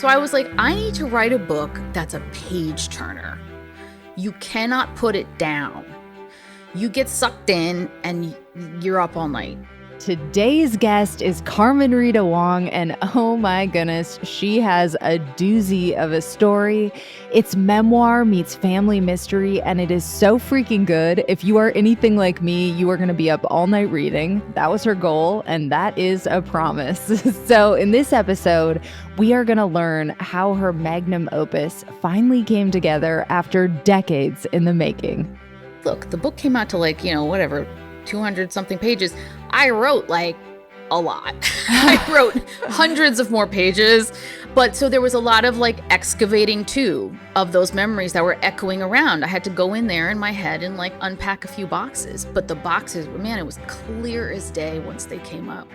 So I was like, I need to write a book that's a page turner. You cannot put it down. You get sucked in and you're up all night. Today's guest is Carmen Rita Wong, and oh my goodness, she has a doozy of a story. It's memoir meets family mystery, and it is so freaking good. If you are anything like me, you are going to be up all night reading. That was her goal, and that is a promise. So in this episode, we are going to learn how her magnum opus finally came together after decades in the making. Look, the book came out to 200 something pages. I wrote a lot. I wrote hundreds of more pages. But so there was a lot of excavating too of those memories that were echoing around. I had to go in there in my head and unpack a few boxes. But the boxes, man, it was clear as day once they came up.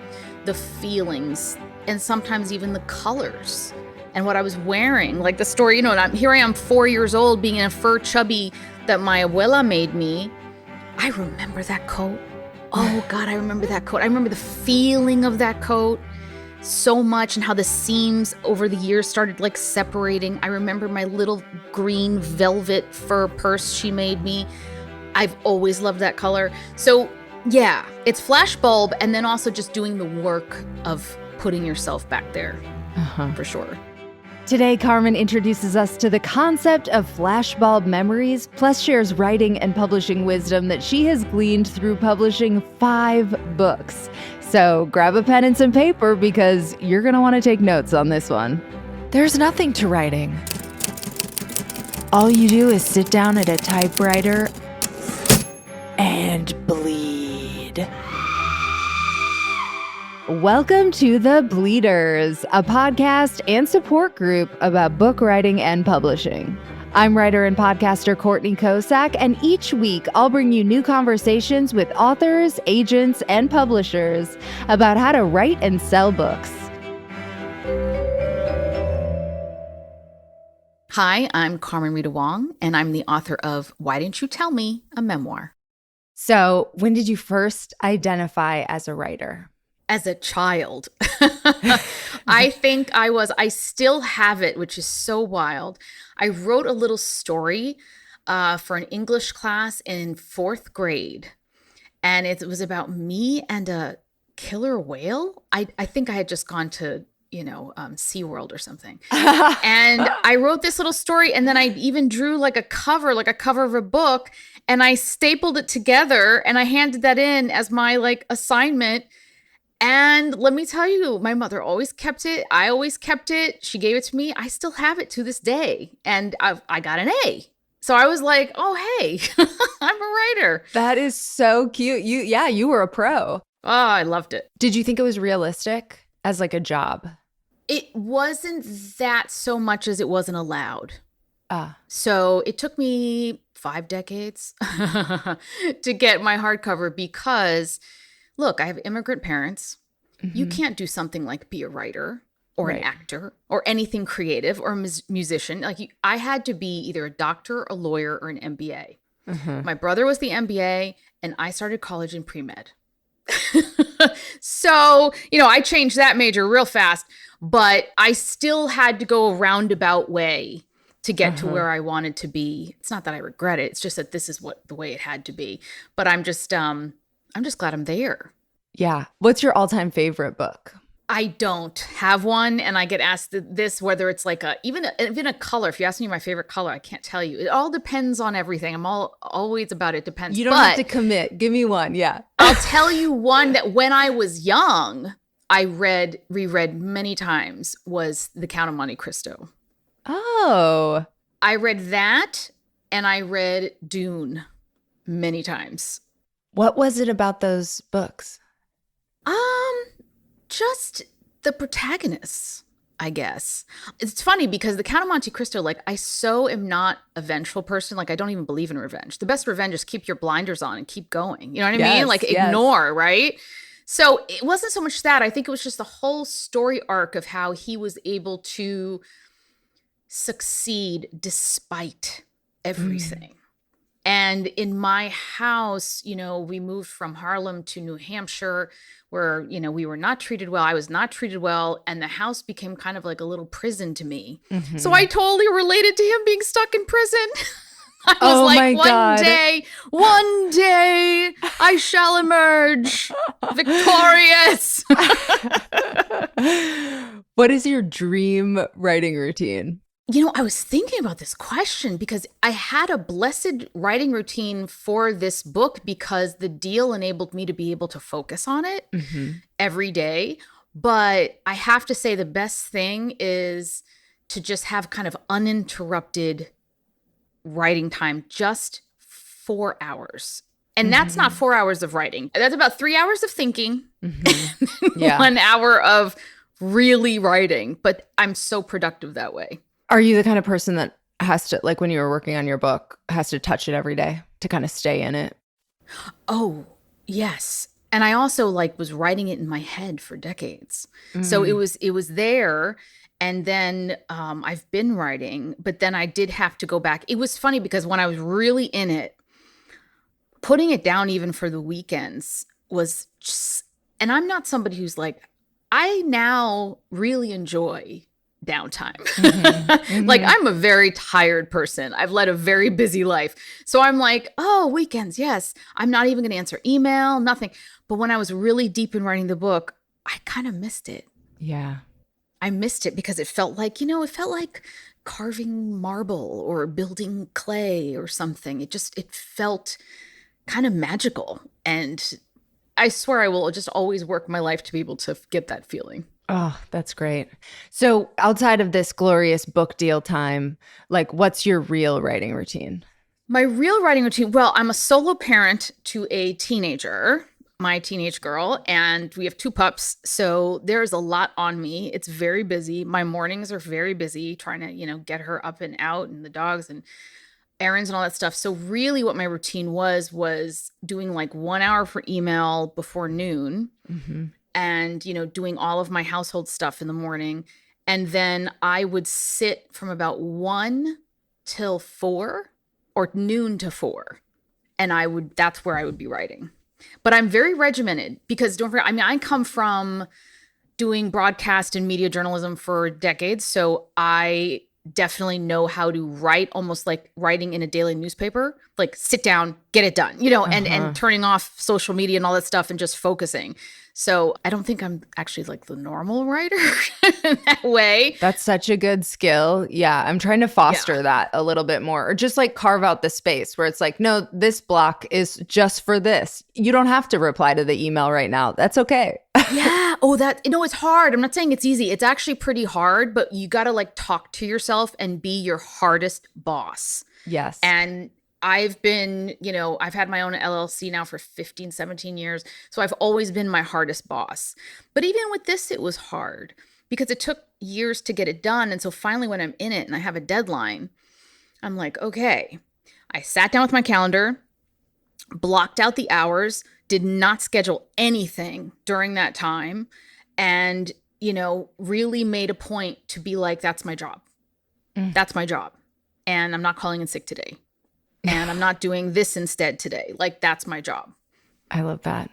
The feelings and sometimes even the colors and what I was wearing. Like the story, here I am 4 years old being in a fur chubby that my abuela made me. I remember that coat. Oh God, I remember that coat. I remember the feeling of that coat so much and how the seams over the years started separating. I remember my little green velvet fur purse she made me. I've always loved that color. So yeah, it's flashbulb and then also just doing the work of putting yourself back there for sure. Today, Carmen introduces us to the concept of flashbulb memories, plus shares writing and publishing wisdom that she has gleaned through publishing 5 books. So grab a pen and some paper because you're going to want to take notes on this one. There's nothing to writing. All you do is sit down at a typewriter and bleed. Welcome to The Bleeders, a podcast and support group about book writing and publishing. I'm writer and podcaster Courtney Kosak, and each week I'll bring you new conversations with authors, agents, and publishers about how to write and sell books. Hi, I'm Carmen Rita Wong, and I'm the author of Why Didn't You Tell Me? A Memoir. So, when did you first identify as a writer? As a child. I think I still have it, which is so wild. I wrote a little story for an English class in 4th grade. And it was about me and a killer whale. I think I had just gone to, SeaWorld or something. And I wrote this little story. And then I even drew a cover of a book. And I stapled it together and I handed that in as my assignment. And let me tell you, my mother always kept it. I always kept it. She gave it to me. I still have it to this day. And I got an A. So I was like, oh, hey, I'm a writer. That is so cute. You were a pro. Oh, I loved it. Did you think it was realistic as a job? It wasn't that so much as it wasn't allowed. So it took me 5 decades to get my hardcover because... Look, I have immigrant parents. Mm-hmm. You can't do something like be a writer or an actor or anything creative or a musician. I had to be either a doctor, a lawyer, or an MBA. Mm-hmm. My brother was the MBA, and I started college in pre-med. So, I changed that major real fast, but I still had to go a roundabout way to get to where I wanted to be. It's not that I regret it. It's just that this is the way it had to be. But I'm just glad I'm there. Yeah. What's your all-time favorite book? I don't have one, and I get asked this, whether it's even a color. If you ask me my favorite color, I can't tell you. It all depends on everything. I'm always about it depends. You don't have to commit. Give me one. Yeah. I'll tell you one that when I was young, I reread many times was The Count of Monte Cristo. Oh. I read that, and I read Dune many times. What was it about those books? Just the protagonists, I guess. It's funny because The Count of Monte Cristo, I so am not a vengeful person. I don't even believe in revenge. The best revenge is keep your blinders on and keep going. You know what I mean? Ignore, right? So it wasn't so much that. I think it was just the whole story arc of how he was able to succeed despite everything. And in my house, we moved from Harlem to New Hampshire where, we were not treated well. I was not treated well. And the house became kind of like a little prison to me. So I totally related to him being stuck in prison. I was like, one day I shall emerge victorious. What is your dream writing routine? I was thinking about this question because I had a blessed writing routine for this book because the deal enabled me to be able to focus on it every day. But I have to say the best thing is to just have kind of uninterrupted writing time, just 4 hours. And that's not 4 hours of writing. That's about 3 hours of thinking, 1 hour of really writing. But I'm so productive that way. Are you the kind of person that has to, like when you were working on your book, has to touch it every day to kind of stay in it? Oh, yes. And I also was writing it in my head for decades. So it was there. And then I've been writing, but then I did have to go back. It was funny because when I was really in it, putting it down even for the weekends was just, and I'm not somebody who's I now really enjoy downtime. I'm a very tired person. I've led a very busy life. So I'm weekends, yes. I'm not even going to answer email, nothing. But when I was really deep in writing the book, I kind of missed it. Yeah. I missed it because it felt like carving marble or building clay or something. It felt kind of magical. And I swear I will just always work my life to be able to get that feeling. Oh, that's great. So outside of this glorious book deal time, what's your real writing routine? My real writing routine, well, I'm a solo parent to a teenager, my teenage girl, and we have 2 pups. So there's a lot on me. It's very busy. My mornings are very busy trying to, get her up and out and the dogs and errands and all that stuff. So really what my routine was doing 1 hour for email before noon. And, doing all of my household stuff in the morning. And then I would sit from about 1 till 4 or noon to 4. And that's where I would be writing. But I'm very regimented because don't forget, I come from doing broadcast and media journalism for decades. So I definitely know how to write, almost like writing in a daily newspaper, sit down, get it done, and turning off social media and all that stuff and just focusing. So I don't think I'm actually the normal writer in that way. That's such a good skill. Yeah. I'm trying to foster that a little bit more, or just carve out the space where it's no, this block is just for this. You don't have to reply to the email right now. That's okay. Yeah. Oh, it's hard. I'm not saying it's easy. It's actually pretty hard, but you got to talk to yourself and be your hardest boss. Yes. And I've been, I've had my own LLC now for 15, 17 years. So I've always been my hardest boss. But even with this, it was hard because it took years to get it done. And so finally, when I'm in it and I have a deadline, I'm okay. I sat down with my calendar, blocked out the hours, did not schedule anything during that time, and, really made a point to be that's my job. That's my job. And I'm not calling in sick today. And I'm not doing this instead today. That's my job. I love that.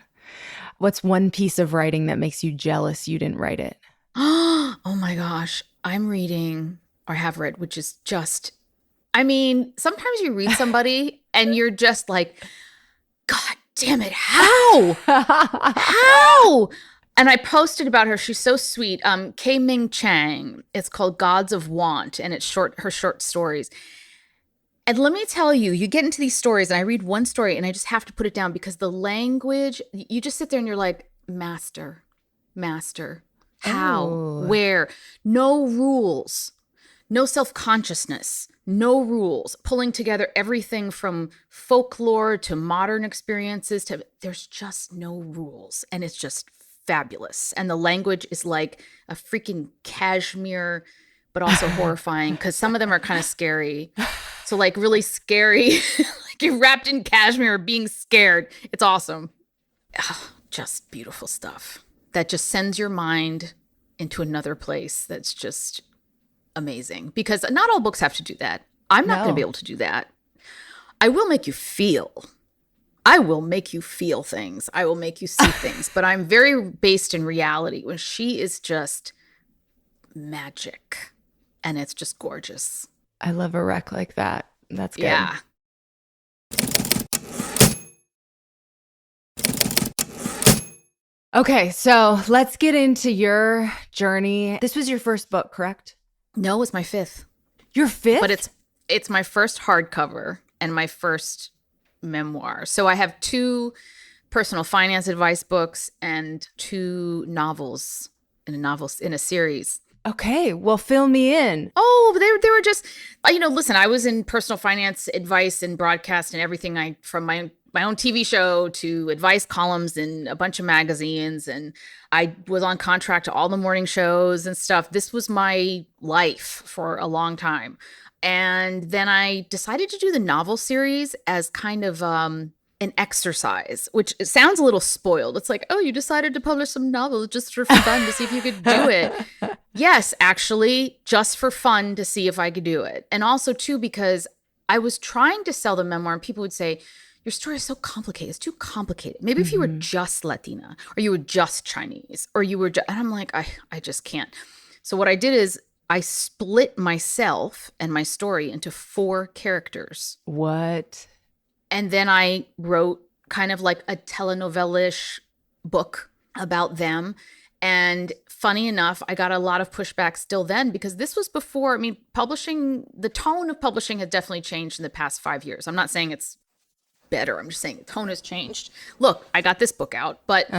What's one piece of writing that makes you jealous you didn't write it? Oh my gosh. I'm reading, or have read, which is just, sometimes you read somebody and you're just God damn it. How? How? And I posted about her. She's so sweet. K Ming Chang. It's called Gods of Want, and it's her short stories. And let me tell you, you get into these stories and I read one story and I just have to put it down because the language, you just sit there and you're master, how, where, no rules, no self-consciousness, no rules, pulling together everything from folklore to modern experiences there's just no rules. And it's just fabulous. And the language is like a freaking cashmere, but also horrifying because some of them are kind of scary. So really scary, you're wrapped in cashmere being scared. It's awesome. Oh, just beautiful stuff that just sends your mind into another place. That's just amazing because not all books have to do that. I'm not going to be able to do that. I will make you feel. I will make you feel things. I will make you see things. But I'm very based in reality when she is just magic. And it's just gorgeous. I love a wreck like that. That's good. Yeah. Okay, so let's get into your journey. This was your first book, correct? No, it's my fifth. Your fifth? But it's my first hardcover and my first memoir. So I have 2 personal finance advice books and 2 novels in a series. Okay, well, fill me in. Oh, they were just, listen, I was in personal finance advice and broadcast and everything. From my own TV show to advice columns in a bunch of magazines. And I was on contract to all the morning shows and stuff. This was my life for a long time. And then I decided to do the novel series as kind of an exercise, which it sounds a little spoiled. It's like, oh, you decided to publish some novels just for fun to see if you could do it. Yes, actually, just for fun to see if I could do it. And also, too, because I was trying to sell the memoir and people would say, your story is so complicated. It's too complicated. Maybe if you were just Latina or you were just Chinese or you were just, and I'm like, I just can't. So what I did is I split myself and my story into 4 characters. What? And then I wrote kind of like a telenovela-ish book about them. And funny enough, I got a lot of pushback still then because this was before, the tone of publishing had definitely changed in the past 5 years. I'm not saying it's better. I'm just saying the tone has changed. Look, I got this book out, but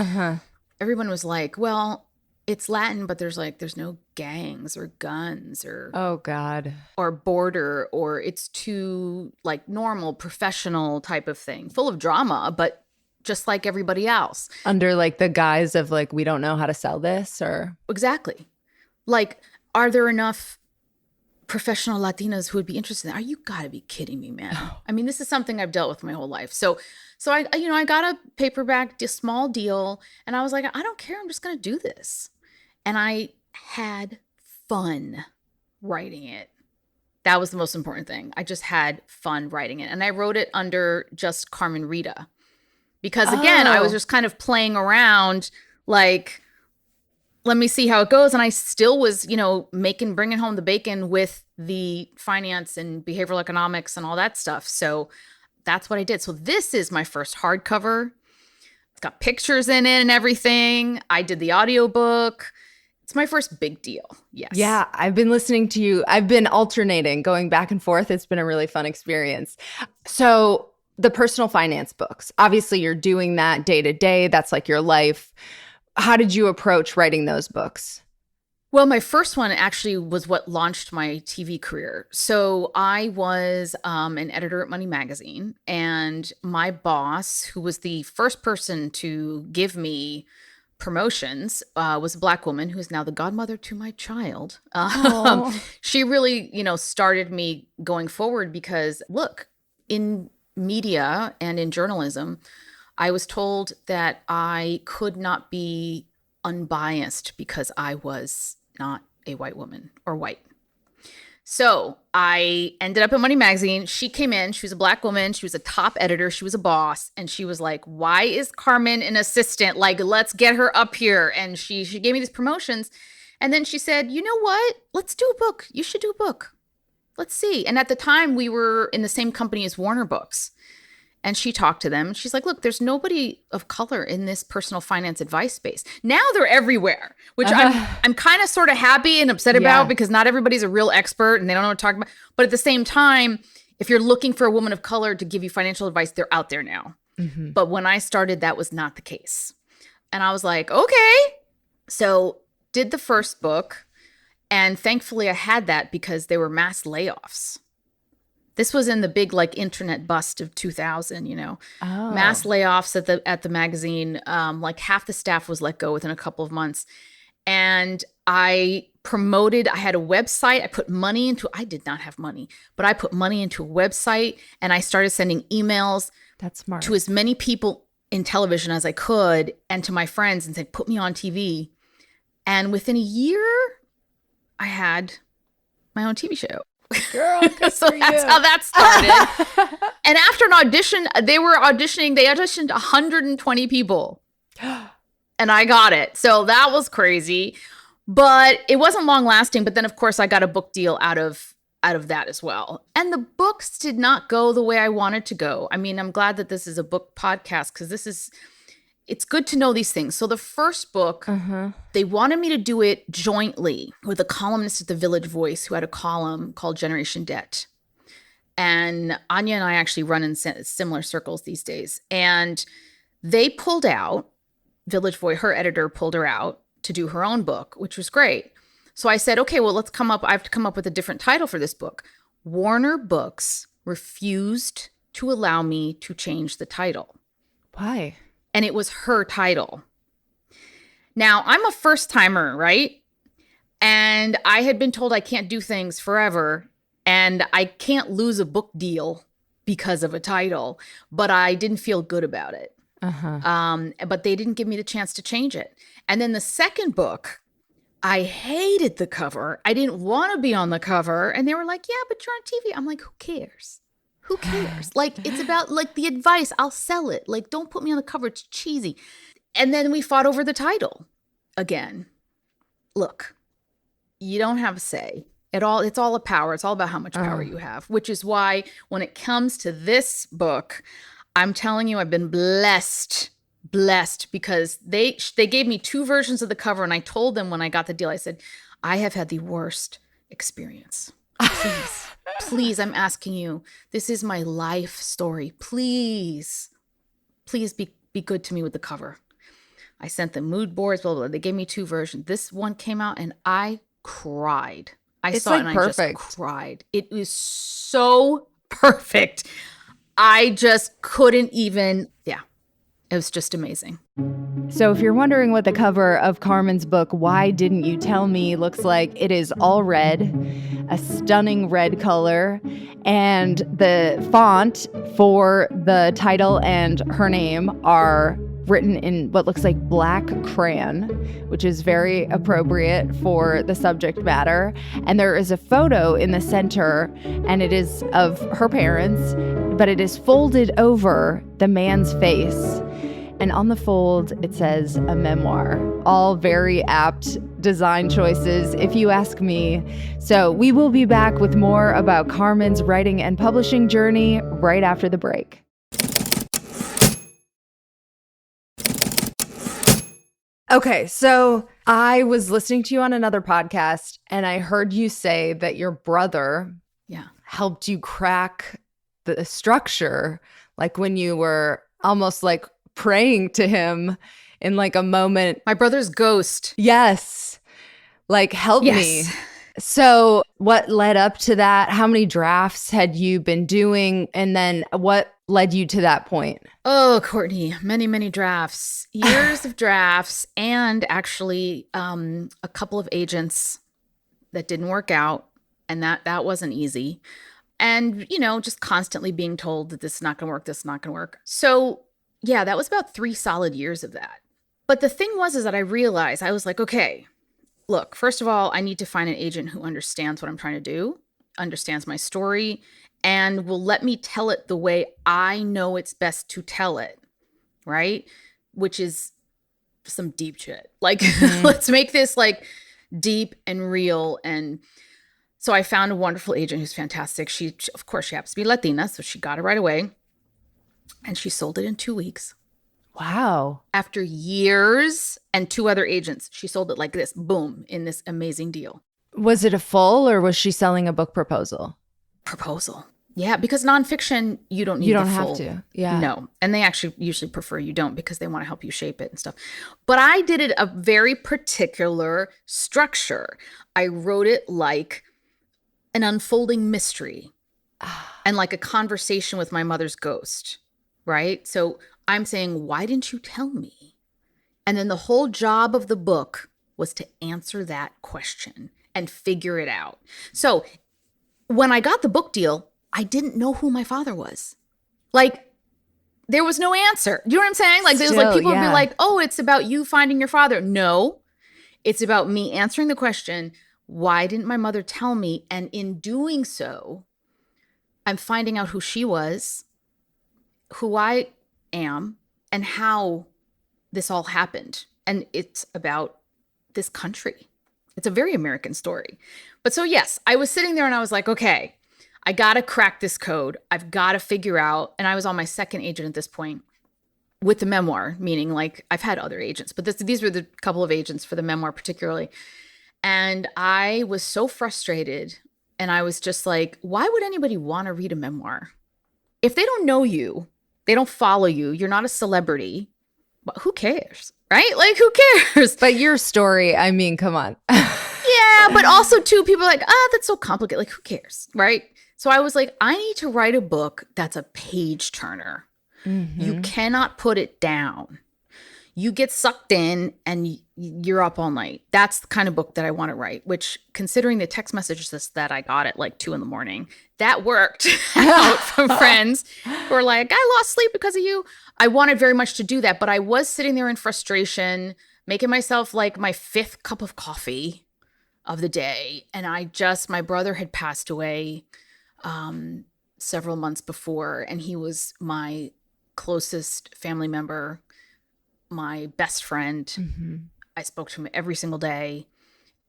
everyone was like, well, it's Latin, but there's no gangs or guns or oh God, or border, or it's too like normal professional type of thing, full of drama, but just like everybody else. Under like the guise of like, we don't know how to sell this or exactly. Like, are there enough professional Latinas who would be interested in that? You gotta be kidding me, man. I mean, this is something I've dealt with my whole life. So I got a paperback, a small deal, and I was like, I don't care. I'm just gonna do this. And I had fun writing it. That was the most important thing. I just had fun writing it. And I wrote it under just Carmen Rita. Because again, I was just kind of playing around like, let me see how it goes. And I still was, bringing home the bacon with the finance and behavioral economics and all that stuff. So that's what I did. So this is my first hardcover. It's got pictures in it and everything. I did the audiobook. It's my first big deal. Yes. Yeah, I've been listening to you. I've been alternating, going back and forth. It's been a really fun experience. So the personal finance books, obviously you're doing that day to day. That's like your life. How did you approach writing those books? Well, my first one actually was what launched my TV career. So I was an editor at Money Magazine, and my boss, who was the first person to give me promotions, was a Black woman who is now the godmother to my child. She really, started me going forward because, look, in media and in journalism, I was told that I could not be unbiased because I was not a white woman or white. So I ended up at Money Magazine. She came in. She was a Black woman. She was a top editor. She was a boss. And she was like, why is Carmen an assistant? Like, let's get her up here. And she gave me these promotions. And then she said, you know what? Let's do a book. You should do a book. Let's see. And at the time, we were in the same company as Warner Books. And she talked to them. She's like, look, there's nobody of color in this personal finance advice space. Now they're everywhere, which I'm kind of sort of happy and upset about because not everybody's a real expert and they don't know what to talk about. But at the same time, if you're looking for a woman of color to give you financial advice, they're out there now. Mm-hmm. But when I started, that was not the case. And I was like, okay. So did the first book. And thankfully I had that because there were mass layoffs. This was in the big internet bust of 2000, mass layoffs at the magazine. Like half the staff was let go within a couple of months. And I had a website. I did not have money, but I put money into a website and I started sending emails That's smart. to as many people in television as I could and to my friends and said, put me on TV. And within a year, I had my own TV show. Girl, good So for that's you. how that started. And after an audition, they auditioned 120 people. And I got it. So that was crazy. But it wasn't long lasting. But then, of course, I got a book deal out of that as well. And the books did not go the way I wanted to go. I mean, I'm glad that this is a book podcast because it's good to know these things. So the first book, they wanted me to do it jointly with a columnist at the Village Voice who had a column called Generation Debt. And Anya and I actually run in similar circles these days. And they pulled out, Village Voice, her editor pulled her out to do her own book, which was great. So I said, okay, well, I have to come up with a different title for this book. Warner Books refused to allow me to change the title. Why? And it was her title. Now, I'm a first timer, right? And I had been told I can't do things forever and I can't lose a book deal because of a title, but I didn't feel good about it. But they didn't give me the chance to change it. And then the second book, I hated the cover. I didn't want to be on the cover. And they were like, yeah, but you're on TV. I'm like, who cares? Who cares? Like, it's about like the advice. I'll sell it. Like, don't put me on the cover. It's cheesy. And then we fought over the title again. Look, you don't have a say at all. It's all a power. It's all about how much power you have, which is why when it comes to this book, I'm telling you, I've been blessed because they gave me 2 versions of the cover. And I told them when I got the deal, I said, I have had the worst experience. Please, I'm asking you. This is my life story. Please be good to me with the cover. I sent them mood boards, blah, blah, blah. They gave me 2 versions. This one came out and I cried. I saw it and I just cried. It was so perfect. I just couldn't even, it was just amazing. So if you're wondering what the cover of Carmen's book, Why Didn't You Tell Me, looks like, it is all red, a stunning red color, and the font for the title and her name are written in what looks like black crayon, which is very appropriate for the subject matter. And there is a photo in the center, and it is of her parents, but it is folded over the man's face. And on the fold, it says a memoir. All very apt design choices, if you ask me. So we will be back with more about Carmen's writing and publishing journey right after the break. Okay, so I was listening to you on another podcast, and I heard you say that your brother helped you crack the structure, like when you were almost like praying to him in like a moment. My brother's ghost. Yes. Like, help me. So what led up to that? How many drafts had you been doing? And then what led you to that point? Oh, Courtney, many, many drafts, years of drafts, and actually a couple of agents that didn't work out. And that wasn't easy. And, just constantly being told that this is not going to work, this is not going to work. So yeah, that was about 3 solid years of that. But the thing is that I realized, I was like, okay, look, first of all, I need to find an agent who understands what I'm trying to do, understands my story, and will let me tell it the way I know it's best to tell it, right? Which is some deep shit. Like, let's make this like deep and real. And so I found a wonderful agent who's fantastic. She happens to be Latina, so she got it right away. And she sold it in 2 weeks. Wow. After years and 2 other agents, she sold it like this, boom, in this amazing deal. Was it a full, or was she selling a book proposal? Proposal. Yeah, because nonfiction, you don't need the full. You don't have to. Yeah. No. And they actually usually prefer you don't because they want to help you shape it and stuff. But I did it a very particular structure. I wrote it like an unfolding mystery and like a conversation with my mother's ghost. Right? So I'm saying, why didn't you tell me? And then the whole job of the book was to answer that question and figure it out. So when I got the book deal, I didn't know who my father was. Like, there was no answer. You know what I'm saying? Like, there's like people would be like, oh, it's about you finding your father. No, it's about me answering the question, Why didn't my mother tell me? And in doing so, I'm finding out who she was, who I am, and how this all happened. And it's about this country. It's a very American story. But so, yes, I was sitting there and I was like, okay, I got to crack this code. I've got to figure out. And I was on my second agent at this point with the memoir, meaning like I've had other agents, but these were the couple of agents for the memoir particularly. And I was so frustrated. And I was just like, why would anybody want to read a memoir? If they don't know you, they don't follow you, you're not a celebrity, who cares? Right? Like, who cares? But your story, I mean, come on. Yeah, but also too, people are like, that's so complicated. Like, who cares? Right? So I was like, I need to write a book that's a page turner. Mm-hmm. You cannot put it down. You get sucked in and you're up all night. That's the kind of book that I want to write, which, considering the text messages that I got at like 2 a.m, that worked out from friends who were like, I lost sleep because of you. I wanted very much to do that, but I was sitting there in frustration, making myself like my 5th cup of coffee of the day. And my brother had passed away several months before, and he was my closest family member, my best friend. Mm-hmm. I spoke to him every single day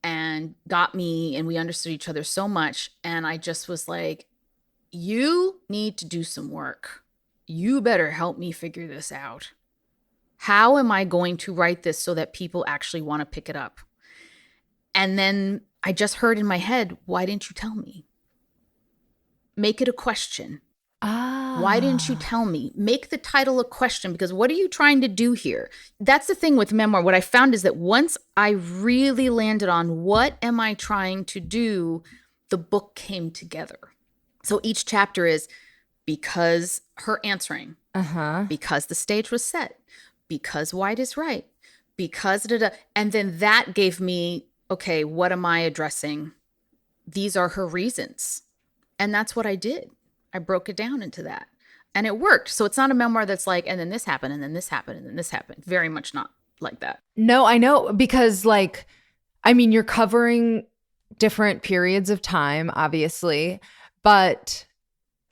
and and we understood each other so much. And I just was like, you need to do some work. You better help me figure this out. How am I going to write this so that people actually want to pick it up? And then I just heard in my head, why didn't you tell me? Make it a question. Why didn't you tell me? Make the title a question, because what are you trying to do here? That's the thing with memoir. What I found is that once I really landed on what am I trying to do, the book came together. So each chapter is because her answering, because the stage was set, because White is right, because and then that gave me, okay, what am I addressing? These are her reasons. And that's what I did. I broke it down into that. And it worked. So it's not a memoir that's like, and then this happened, and then this happened, and then this happened. Very much not like that. No, I know, because like, I mean, you're covering different periods of time, obviously, but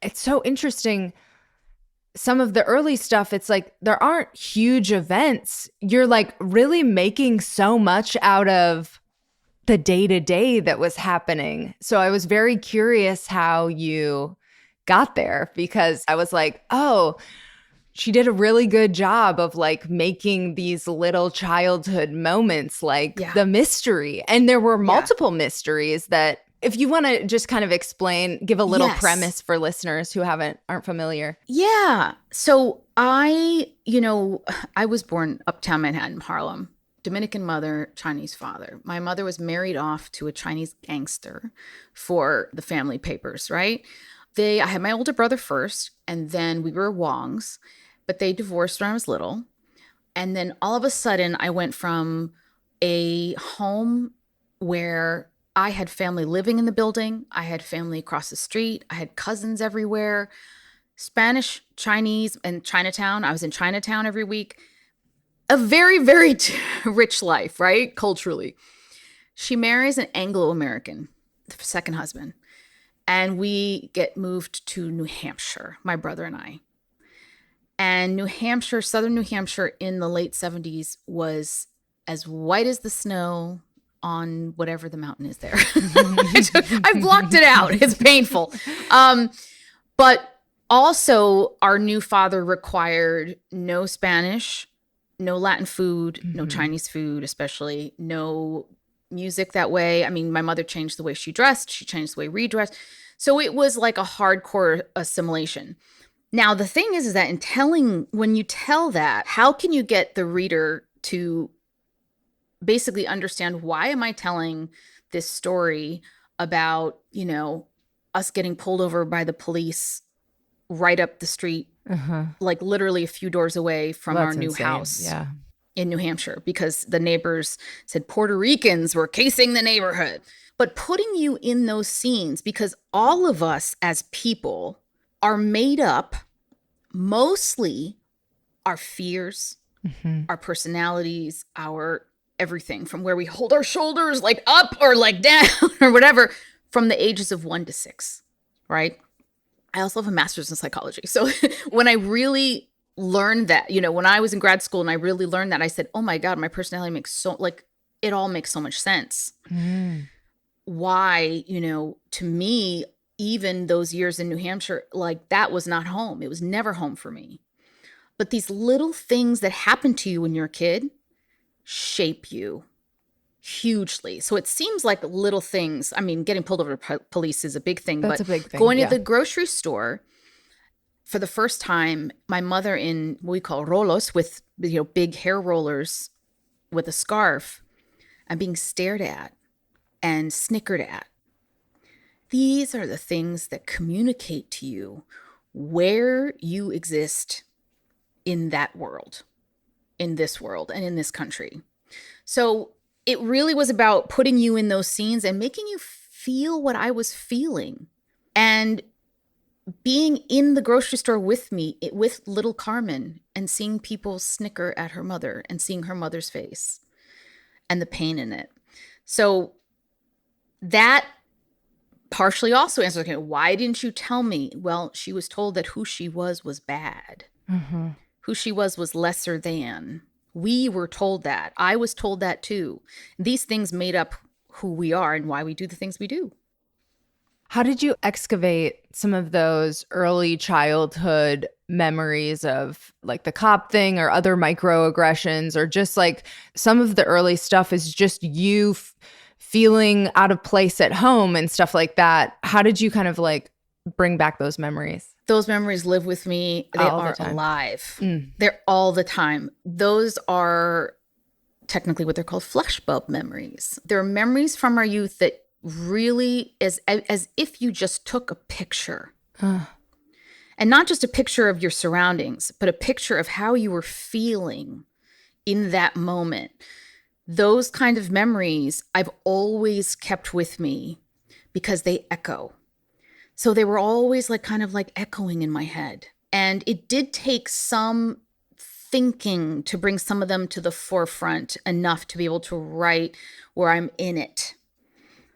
it's so interesting. Some of the early stuff, it's like there aren't huge events. You're like really making so much out of the day-to-day that was happening. So I was very curious how you got there, because I was like, oh, she did a really good job of like making these little childhood moments like the mystery. And there were multiple mysteries that, if you want to just kind of explain, give a little premise for listeners who aren't familiar. Yeah. So I was born uptown Manhattan, Harlem. Dominican mother, Chinese father. My mother was married off to a Chinese gangster for the family papers, right? I had my older brother first, and then we were Wongs, but they divorced when I was little. And then all of a sudden, I went from a home where I had family living in the building. I had family across the street. I had cousins everywhere. Spanish, Chinese, and Chinatown. I was in Chinatown every week. A very, very rich life, right? Culturally. She marries an Anglo-American, second husband. And we get moved to New Hampshire, my brother and I. And New Hampshire, southern New Hampshire in the late 70s was as white as the snow on whatever the mountain is there. I blocked it out. It's painful. But also our new father required no Spanish, no Latin food, no Chinese food, especially no music that way. I mean, my mother changed the way she dressed. She changed the way we dressed. So it was like a hardcore assimilation. Now, the thing is that when you tell that, how can you get the reader to basically understand, why am I telling this story about, us getting pulled over by the police right up the street, like literally a few doors away from our new house in New Hampshire, because the neighbors said Puerto Ricans were casing the neighborhood. But putting you in those scenes, because all of us as people are made up mostly our fears, our personalities, our everything from where we hold our shoulders like up or like down or whatever from the ages of 1 to 6, right? I also have a master's in psychology. So when I really learned that, when I was in grad school and I really learned that, I said, oh my God, my personality makes it all makes so much sense. Why, to me, even those years in New Hampshire, like that was not home. It was never home for me. But these little things that happen to you when you're a kid shape you hugely. So it seems like little things. I mean, getting pulled over to police is a big thing. That's but a big thing. Going to the grocery store for the first time, my mother in what we call rolos with big hair rollers with a scarf, and being stared at and snickered at. These are the things that communicate to you where you exist in that world, in this world, and in this country. So it really was about putting you in those scenes and making you feel what I was feeling. And being in the grocery store with me, with little Carmen, and seeing people snicker at her mother and seeing her mother's face and the pain in it. So that partially also answers, okay, why didn't you tell me? Well, she was told that who she was bad. Mm-hmm. Who she was lesser than. We were told that. I was told that too. These things made up who we are and why we do the things we do. How did you excavate some of those early childhood memories of like the cop thing or other microaggressions, or just like some of the early stuff is just you feeling out of place at home and stuff like that? How did you kind of like bring back those memories? Those memories live with me. They are alive. They're all the time. Those are technically what they're called flashbulb memories. They're memories from our youth that really is as if you just took a picture. And not just a picture of your surroundings, but a picture of how you were feeling in that moment. Those kind of memories I've always kept with me because they echo. So they were always like kind of like echoing in my head. And it did take some thinking to bring some of them to the forefront enough to be able to write where I'm in it.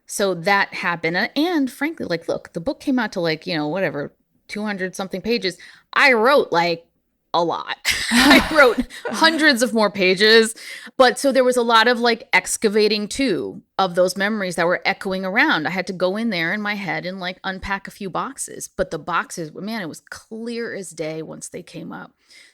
So that happened. And frankly, like, look, the book came out to like, 200 something pages. I wrote like a lot. I wrote hundreds of more pages. But so there was a lot of like excavating too of those memories that were echoing around. I had to go in there in my head and like unpack a few boxes. But the boxes, man, it was clear as day once they came up.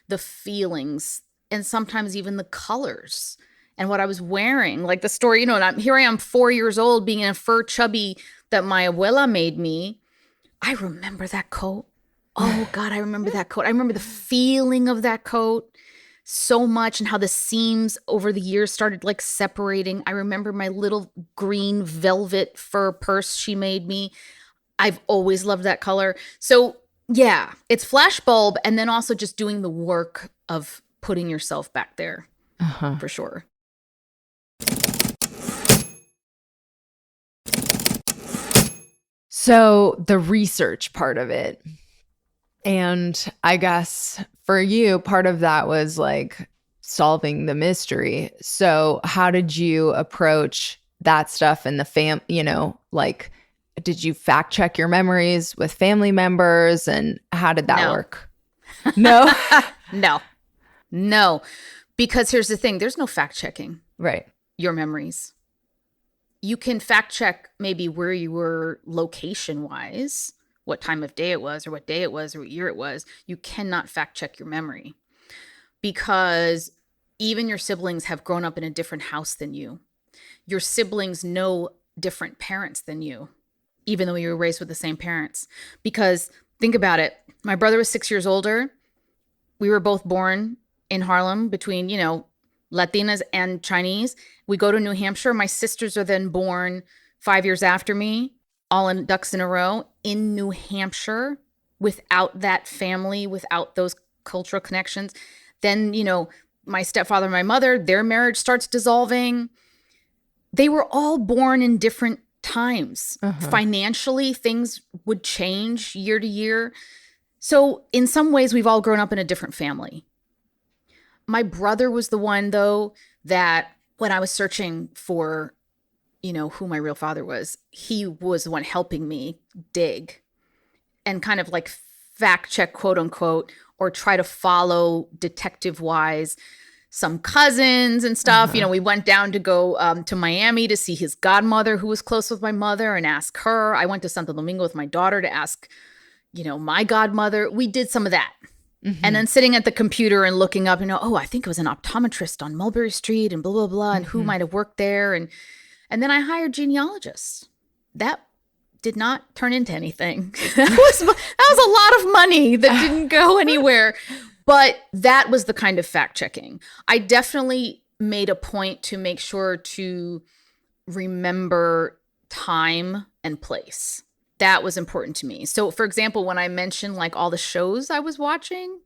The feelings and sometimes even the colors and what I was wearing. Like the story, and here I am 4 years old being in a fur chubby that my abuela made me. I remember that coat. Oh God, I remember that coat. I remember the feeling of that coat so much and how the seams over the years started like separating. I remember my little green velvet fur purse she made me. I've always loved that color. So yeah, it's flashbulb and then also just doing the work of putting yourself back there for sure. So the research part of it. And I guess for you, part of that was like solving the mystery. So how did you approach that stuff and the like, did you fact check your memories with family members and how did that work? No? No. Because here's the thing, there's no fact checking. Right. Your memories. You can fact check maybe where you were location wise, what time of day it was or what day it was or what year it was. You cannot fact check your memory because even your siblings have grown up in a different house than you. Your siblings know different parents than you, even though you were raised with the same parents. Because think about it. My brother was 6 years older. We were both born in Harlem between, Latinas and Chinese. We go to New Hampshire. My sisters are then born 5 years after me, all in ducks in a row in New Hampshire without that family, without those cultural connections. Then, my stepfather and my mother, their marriage starts dissolving. They were all born in different times. Financially, things would change year to year. So in some ways, we've all grown up in a different family. My brother was the one, though, that when I was searching for, who my real father was, he was the one helping me dig and kind of like fact check, quote unquote, or try to follow detective wise some cousins and stuff. We went down to go to Miami to see his godmother who was close with my mother and ask her. I went to Santo Domingo with my daughter to ask, my godmother. We did some of that. And then sitting at the computer and looking up and I think it was an optometrist on Mulberry Street and blah, blah, blah, and who might have worked there. And then I hired genealogists. That did not turn into anything. That was a lot of money that didn't go anywhere. But that was the kind of fact checking. I definitely made a point to make sure to remember time and place. That was important to me. So, for example, when I mentioned like all the shows I was watching,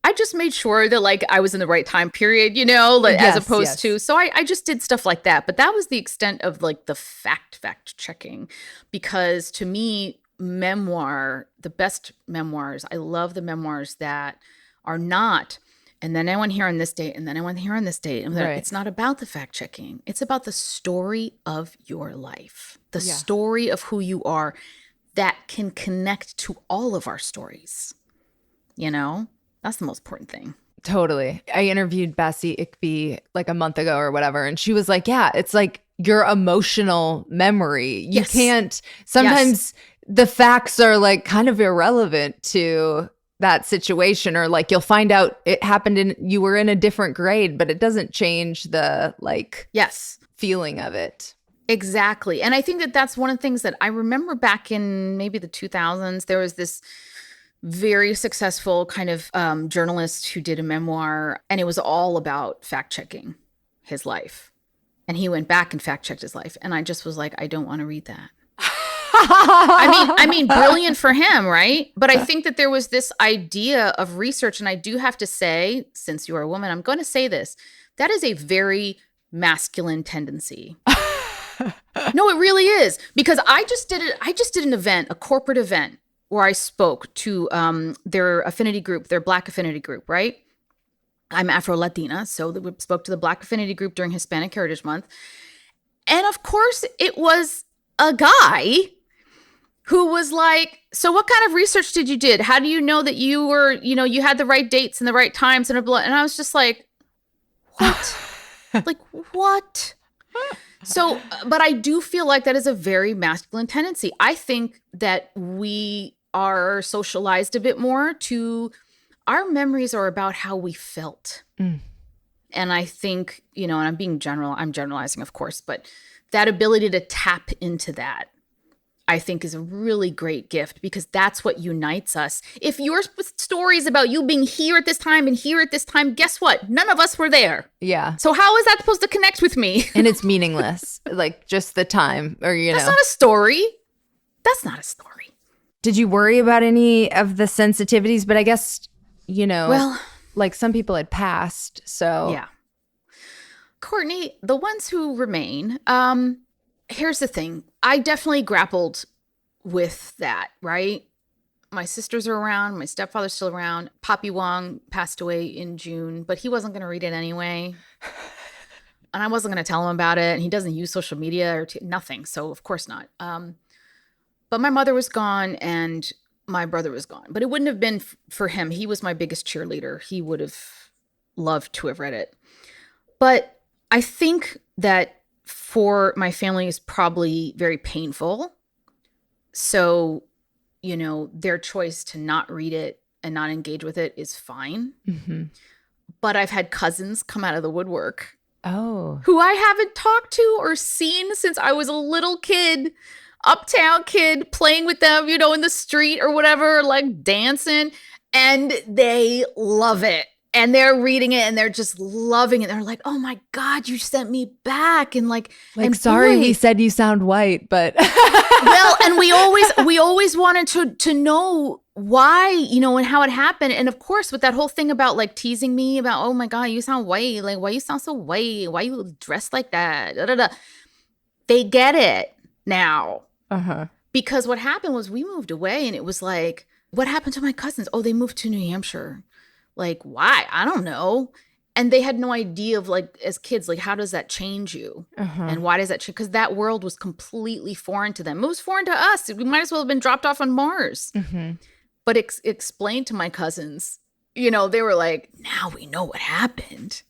I just made sure that like I was in the right time period, as opposed to. So I just did stuff like that. But that was the extent of like the fact checking, because to me, memoir, the best memoirs, I love the memoirs that are not. And then I went here on this date, and then I went here on this date. And Right. It's not about the fact checking. It's about the story of your life, the story of who you are that can connect to all of our stories. That's the most important thing. Totally. I interviewed Bessie Ickby like a month ago or whatever, and she was like, yeah, it's like your emotional memory. You can't, sometimes the facts are like kind of irrelevant to that situation, or like you'll find out it happened you were in a different grade, but it doesn't change the like feeling of it. Exactly. And I think that that's one of the things that I remember back in maybe the 2000s. There was this very successful kind of journalist who did a memoir, and it was all about fact checking his life. And he went back and fact checked his life. And I just was like, I don't want to read that. I mean, brilliant for him, right? But I think that there was this idea of research, and I do have to say, since you are a woman, I'm going to say this. That is a very masculine tendency. No, it really is. Because I just did an event, a corporate event, where I spoke to their affinity group, their Black affinity group, right? I'm Afro-Latina, so we spoke to the Black affinity group during Hispanic Heritage Month. And of course, it was a guy who was like, so what kind of research did you did? How do you know that you were, you had the right dates and the right times and blah? And I was just like, what? Like, what? So, but I do feel like that is a very masculine tendency. I think that we are socialized a bit more to, our memories are about how we felt. And I think, and I'm generalizing, of course, but that ability to tap into that, I think, is a really great gift, because that's what unites us. If your story is about you being here at this time and here at this time, guess what? None of us were there. Yeah. So how is that supposed to connect with me? And it's meaningless, like just the time, or, That's not a story. That's not a story. Did you worry about any of the sensitivities? But I guess, well, like some people had passed, so. Yeah. Courtney, the ones who remain, here's the thing. I definitely grappled with that, right? My sisters are around. My stepfather's still around. Papi Wong passed away in June, but he wasn't going to read it anyway. And I wasn't going to tell him about it. And he doesn't use social media or nothing. So of course not. But my mother was gone and my brother was gone. But it wouldn't have been for him. He was my biggest cheerleader. He would have loved to have read it. But I think that for my family is probably very painful. So, their choice to not read it and not engage with it is fine. But I've had cousins come out of the woodwork. Oh. Who I haven't talked to or seen since I was a little kid, uptown kid, playing with them, in the street or whatever, like dancing. And they love it. And they're reading it and they're just loving it. They're like, oh my God, you sent me back. And like and sorry, boy, we said you sound white, but. Well, and we always wanted to know why, and how it happened. And of course, with that whole thing about like teasing me about, oh my God, you sound white. Like, why you sound so white? Why you dressed like that? Da, da, da. They get it now. Because what happened was we moved away and it was like, what happened to my cousins? Oh, they moved to New Hampshire. Like, why? I don't know. And they had no idea of like, as kids, like, how does that change you? And why does that change? Because that world was completely foreign to them. It was foreign to us. We might as well have been dropped off on Mars. But explained to my cousins, you know, they were like, now we know what happened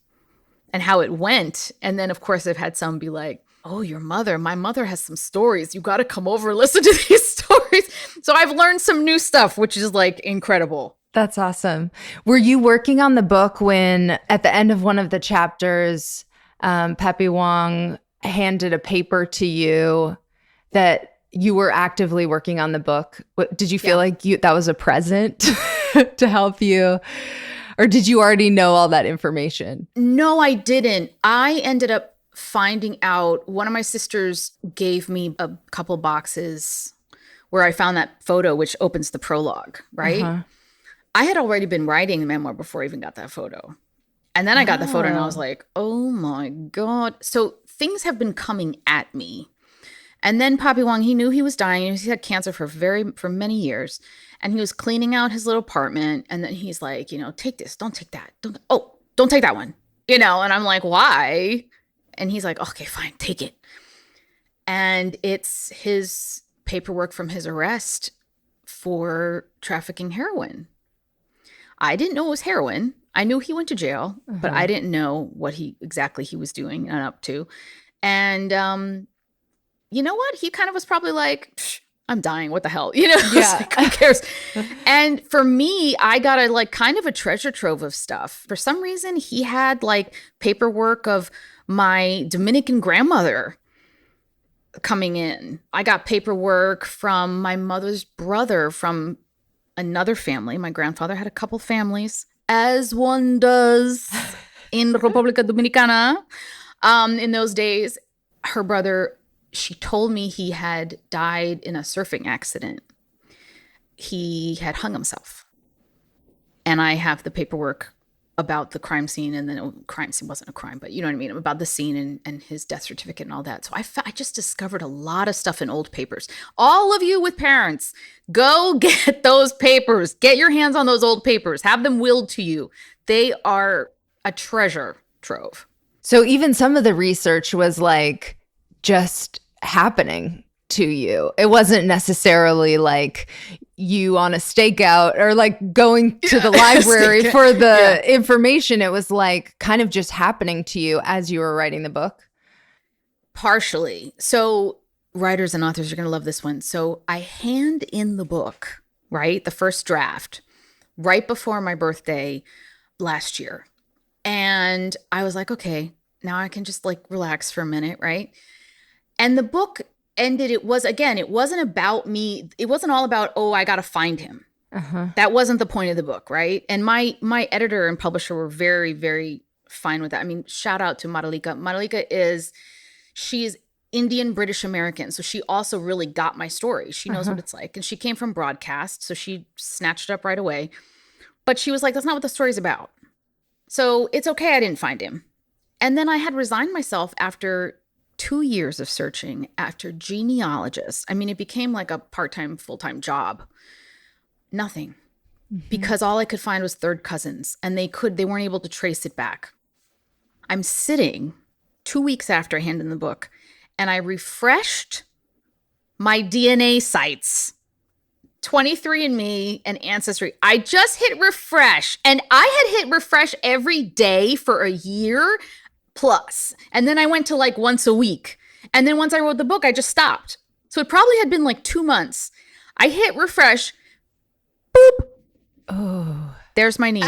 and how it went. And then, of course, I've had some be like, oh, my mother has some stories. You got to come over and listen to these stories. So I've learned some new stuff, which is like incredible. That's awesome. Were you working on the book when at the end of one of the chapters, Pepe Wong handed a paper to you that you were actively working on the book? Did you feel like that was a present to help you? Or did you already know all that information? No, I didn't. I ended up finding out, one of my sisters gave me a couple boxes where I found that photo, which opens the prologue, right? I had already been writing the memoir before I even got that photo. And then I got the photo and I was like, oh my God. So things have been coming at me. And then Papi Wong, he knew he was dying. He had cancer for many years. And he was cleaning out his little apartment. And then he's like, you know, take this, don't take that. Don't take that one. You know, and I'm like, why? And he's like, okay, fine, take it. And it's his paperwork from his arrest for trafficking heroin. I didn't know it was heroin. I knew he went to jail, but I didn't know what exactly he was doing and up to. And you know what? He kind of was probably like, I'm dying. What the hell? You know, like, who cares? And for me, I got kind of a treasure trove of stuff. For some reason, he had like paperwork of my Dominican grandmother coming in. I got paperwork from my mother's brother from another family. My grandfather had a couple families, as one does in República Dominicana. In those days, her brother, she told me he had died in a surfing accident. He had hung himself. And I have the paperwork about the crime scene, and then crime scene wasn't a crime, but you know what I mean, about the scene and his death certificate and all that. So I just discovered a lot of stuff in old papers. All of you with parents, go get those papers. Get your hands on those old papers. Have them willed to you. They are a treasure trove. So even some of the research was like just happening to you. It wasn't necessarily like you on a stakeout or like going to the library for the information. It was like kind of just happening to you as you were writing the book. Partially. So writers and authors are going to love this one. So I hand in the book, right? The first draft right before my birthday last year. And I was like, okay, now I can just like relax for a minute, right? And the book ended, it wasn't about me. It wasn't all about, oh, I got to find him. That wasn't the point of the book, right? And my editor and publisher were very, very fine with that. I mean, shout out to Maralika. Maralika she's Indian British American. So she also really got my story. She knows what it's like. And she came from broadcast. So she snatched it up right away. But she was like, that's not what the story's about. So it's okay I didn't find him. And then I had resigned myself after 2 years of searching after genealogists. I mean, it became like a part-time, full-time job. Nothing. Because all I could find was third cousins, and they weren't able to trace it back. I'm sitting 2 weeks after I handed in the book, and I refreshed my DNA sites, 23andMe and Ancestry. I just hit refresh, and I had hit refresh every day for a year plus. And then I went to like once a week. And then once I wrote the book, I just stopped. So it probably had been like 2 months. I hit refresh. Boop. Oh, there's my niece.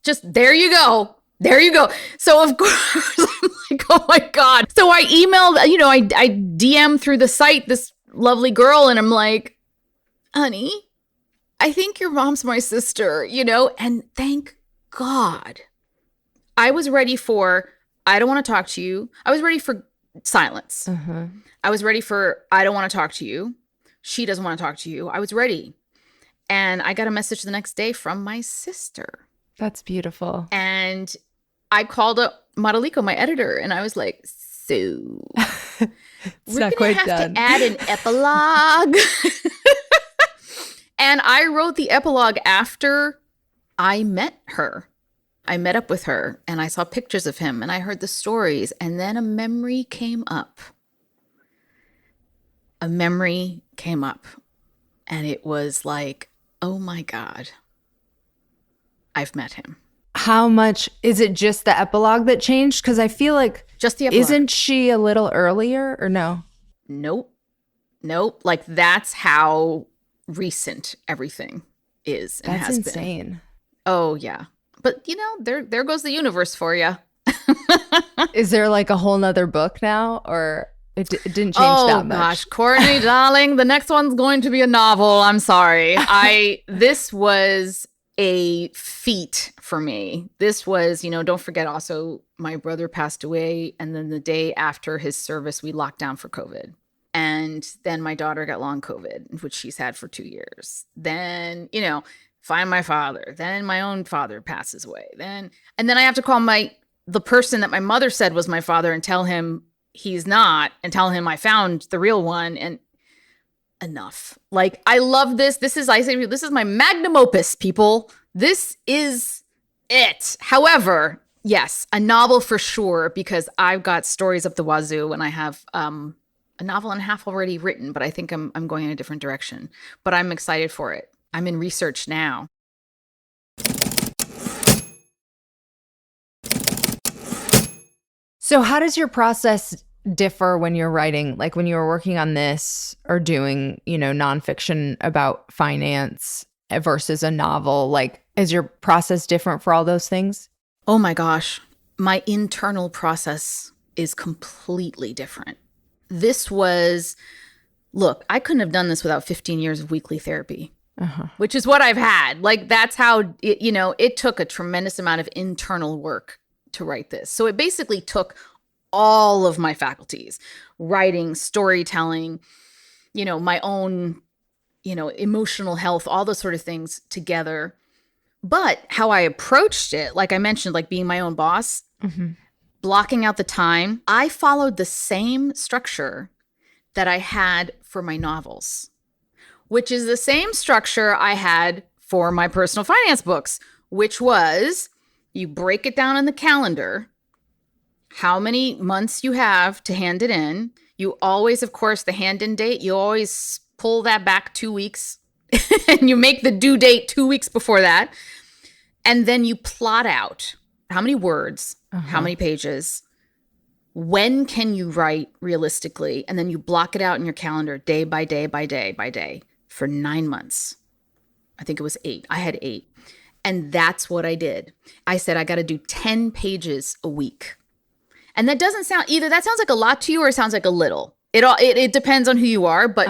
Just there you go. There you go. So of course, I'm like, oh my God. So I emailed, I DM'd through the site this lovely girl, and I'm like, honey, I think your mom's my sister, and thank God. I was ready for, I don't want to talk to you. I was ready for silence. I was ready for, I don't want to talk to you. She doesn't want to talk to you. I was ready. And I got a message the next day from my sister. That's beautiful. And I called up Maralico, my editor, and I was like, so we're going to have to add an epilogue. And I wrote the epilogue after I met her. I met up with her and I saw pictures of him and I heard the stories, and then a memory came up. And it was like, oh my God, I've met him. How much is it? Just the epilogue that changed? Because I feel like just the epilogue. Isn't she a little earlier or no? Nope. Like that's how recent everything is and That's has insane. Been. Oh yeah. But there goes the universe for you. Is there like a whole nother book now, or it didn't change that much? Oh gosh, Courtney, darling, the next one's going to be a novel. I'm sorry. This was a feat for me. This was, don't forget also my brother passed away, and then the day after his service, we locked down for COVID. And then my daughter got long COVID, which she's had for 2 years. Then, find my father. Then my own father passes away. And then I have to call the person that my mother said was my father and tell him he's not, and tell him I found the real one. And enough. Like, I love this. This is my magnum opus, people. This is it. However, yes, a novel for sure, because I've got stories up the wazoo, and I have a novel and a half already written, but I think I'm going in a different direction. But I'm excited for it. I'm in research now. So how does your process differ when you're writing? Like when you were working on this or doing, nonfiction about finance versus a novel, like is your process different for all those things? Oh my gosh. My internal process is completely different. Look, I couldn't have done this without 15 years of weekly therapy, which is what I've had. Like that's how, it took a tremendous amount of internal work to write this. So it basically took all of my faculties, writing, storytelling, my own, emotional health, all those sort of things together. But how I approached it, like I mentioned, like being my own boss, blocking out the time, I followed the same structure that I had for my novels, which is the same structure I had for my personal finance books, which was you break it down on the calendar, how many months you have to hand it in. You always, of course, the hand-in date, you always pull that back 2 weeks and you make the due date 2 weeks before that. And then you plot out how many words, how many pages, when can you write realistically, and then you block it out in your calendar day by day by day by day for 9 months. I think it was 8. I had 8. And that's what I did. I said, I got to do 10 pages a week. And that doesn't sound, either that sounds like a lot to you or it sounds like a little. It depends on who you are, but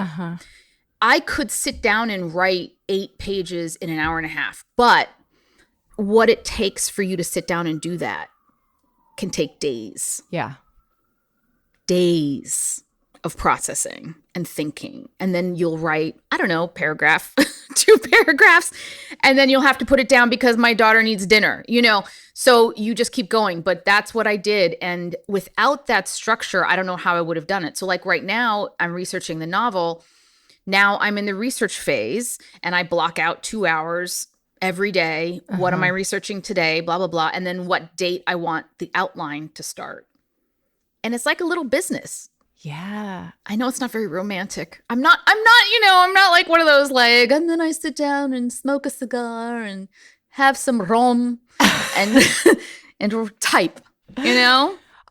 I could sit down and write 8 pages in an hour and a half. But what it takes for you to sit down and do that can take days. Yeah. Days of processing and thinking. And then you'll write, I don't know, paragraph, 2 paragraphs, and then you'll have to put it down because my daughter needs dinner, So you just keep going. But that's what I did. And without that structure, I don't know how I would have done it. So like right now, I'm researching the novel. Now I'm in the research phase and I block out 2 hours every day. What am I researching today? Blah, blah, blah. And then what date I want the outline to start. And it's like a little business. Yeah. I know it's not very romantic. I'm not like one of those like, and then I sit down and smoke a cigar and have some rum and type,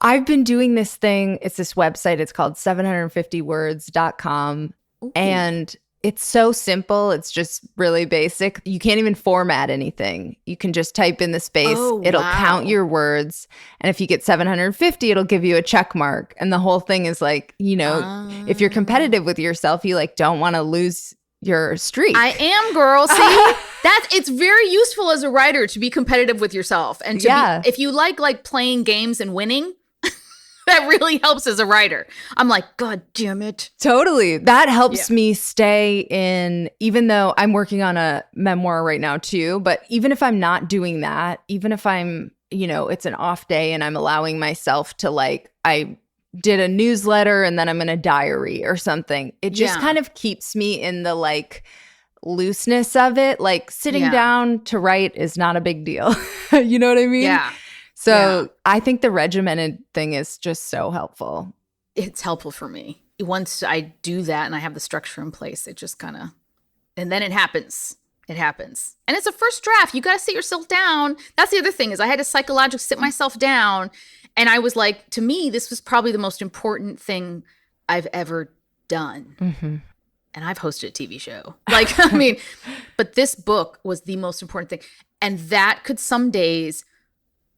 I've been doing this thing. It's this website. It's called 750words.com. Ooh. And it's so simple. It's just really basic. You can't even format anything. You can just type in the space. It'll count your words. And if you get 750, it'll give you a check mark. And the whole thing is like, if you're competitive with yourself, you like don't want to lose your streak. I am, girl. See, it's very useful as a writer to be competitive with yourself. And to be, if you like playing games and winning, that really helps as a writer. I'm like, God damn it. Totally. That helps me stay in, even though I'm working on a memoir right now too. But even if I'm not doing that, even if I'm, it's an off day and I'm allowing myself to I did a newsletter and then I'm in a diary or something. It just kind of keeps me in the looseness of it. Like sitting Yeah. down to write is not a big deal. You know what I mean? Yeah. So I think the regimented thing is just so helpful. It's helpful for me. Once I do that and I have the structure in place, it just kind of, and then it happens. It happens. And it's a first draft. You got to sit yourself down. That's the other thing is I had to psychologically sit myself down. And I was like, to me, this was probably the most important thing I've ever done. Mm-hmm. And I've hosted a TV show. Like, I mean, but this book was the most important thing. And that could some days